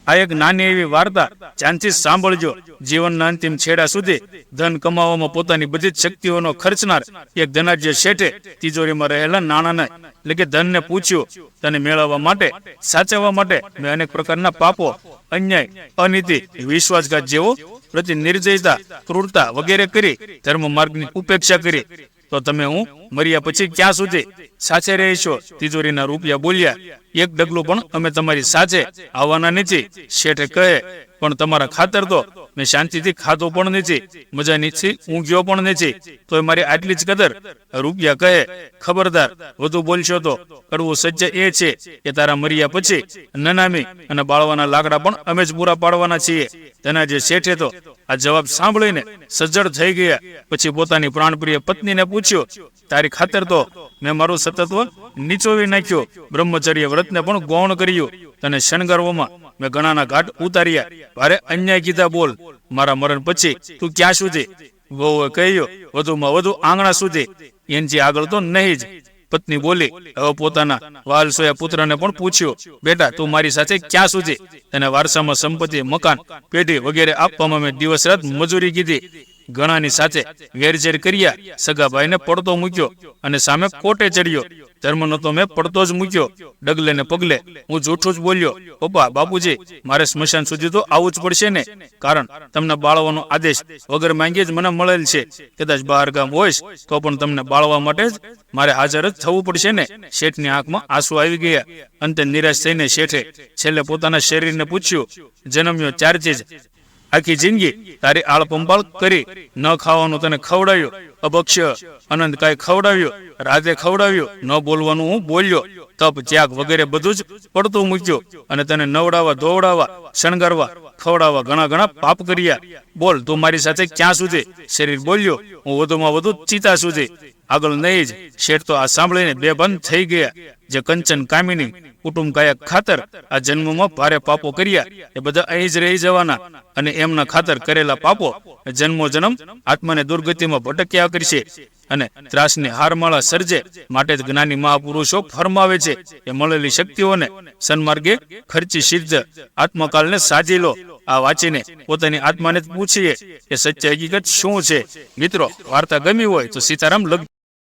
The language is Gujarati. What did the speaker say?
આ એક નાની એવી વાર્તા ધ્યાનથી સાંભળજો. જીવનના અંતિમ છેડા સુધી ધન કમાવામાં પોતાની બધી જ શક્તિઓનો ખર્ચનાર એક ધનાઢ્ય શેઠે તિજોરીમાં રહેલા નાણાંને એટલે કે ધનને પૂછ્યું, તને મેળવવા માટે, સાચવવા માટે મેં અનેક પ્રકારના પાપો, અન્યાય, અનીતિ, વિશ્વાસઘાત જેવો પ્રતિ નિર્જયતા, ક્રૂરતા વગેરે કરી ધર્મ માર્ગની ઉપેક્ષા કરી, તો તમે હું મર્યા પછી ક્યાં સુધી સાચે રહીશો? તિજોરીના રૂપિયા બોલ્યા, એક ડગલું પણ અમે તમારી સાચે આવવાના નથી. શેઠે કહે, પણ તમારા ખાતર તો મેં શાંતિથી ખાધો પણ નથી, મજા નથી ઊંઘ્યો પણ નથી, તો મારી આટલી જ કદર. રૂપિયા કહે, ખબરદાર, વધુ બોલશો તો કડવું સત્ય એ છે કે તારા મર્યા પછી નનામી અને બાળવાના લાકડા પણ અમે જ પૂરા પાડવાના છીએ. તેના જે શેઠે તો આ જવાબ સાંભળીને સજ્જડ થઈ ગયા. પછી પોતાની પ્રાણપ્રિય પત્નીને પૂછ્યું, તારી ખાતર તો મેં મારું સતત્વ નીચોવી નાખ્યું, બ્રહ્મચર્ય વ્રતને પણ ગૌણ કર્યું, તને શણગારવામાં મેં ઘણાના ઘાટ ઉતાર્યા, ભારે અન્યાય કીધા, બોલ મારા મરણ પછી તું ક્યાં સુધી? વહુએ કહ્યું, વધુમાં વધુ આંગણા સુધી, એનથી આગળ તો નહીં જ. પત્ની બોલી, હવે પોતાના વાલસોયા પુત્રને પણ પૂછ્યું, બેટા તું મારી સાથે ક્યાં સુધી? તેને વારસામાં સંપત્તિ, મકાન, પેઢી વગેરે આપવામાં મેં દિવસ રાત મજૂરી કીધી, ઘણાની સાથે વેરઝેર કર્યા, સગાભાઈને પડતો મૂક્યો અને સામે કોટે ચડ્યો. ધર્મનો તો મેં પડતો જ મૂક્યો, ડગલે ને પગલે હું જૂઠું જ બોલ્યો. પપ્પા, બાપુજી, મારે સ્મશાન સુધી તો આવવું જ પડશે ને, કારણ તમને બાળવાનો આદેશ વગર માંગી જ મને મળેલ છે. કદાચ બહાર ગામ હોઈશ તો પણ તમને બાળવા માટે જ મારે હાજર જ થવું પડશે ને. શેઠની આંખમાં આંસુ આવી ગયા. અંતે નિરાશ થઈને શેઠે છેલ્લે પોતાના શરીરને પૂછ્યું, જન્મ્યો ચારથી જ, આખી જિંદગી તારી આળપંપાળ કરી, ન ખાવાનું તને ખવડાવ્યું, અભક્ષ્ય અનંત કાંઈ ખવડાવ્યું, રાતે ખવડાવ્યું, ન બોલવાનું હું બોલ્યો, તપ ત્યાગ વગેરે બધું જ પડતું મૂક્યું, અને તને નવડાવવા, ધોવડાવવા, શણગારવા, ખવડાવવા ઘણા ઘણા પાપ કર્યા. બોલ તું મારી સાથે ક્યાં સુધી? શરીર બોલ્યો, હું વધુમાં વધુ ચિતા સુધી, આગળ નહીં જ. શેઠ તો આ સાંભળીને બેભાન થઈ ગયા. જે કંચન કામિની કુટુંબ કાયા ખાતર આ જન્મમાં ભારે પાપો કર્યા, એ બધા અહીં જ રહી જવાના, અને એમના ખાતર કરેલા પાપો જન્મો જન્મ આત્માને દુર્ગતિમાં ભટક્યા કરશે અને ત્રાસની હારમાળા સર્જે. માટે જ જ્ઞાની મહાપુરુષો ફરમાવે છે કે મળેલી શક્તિઓને સન્માર્ગે ખર્ચી સિદ્ધ આત્મકાલને સાજી લો. આ વાંચીને પોતાની આત્માને જ પૂછીએ કે સત્ય હકીકત શું છે. મિત્રો, વાર્તા ગમી હોય તો સીતારામ લખ.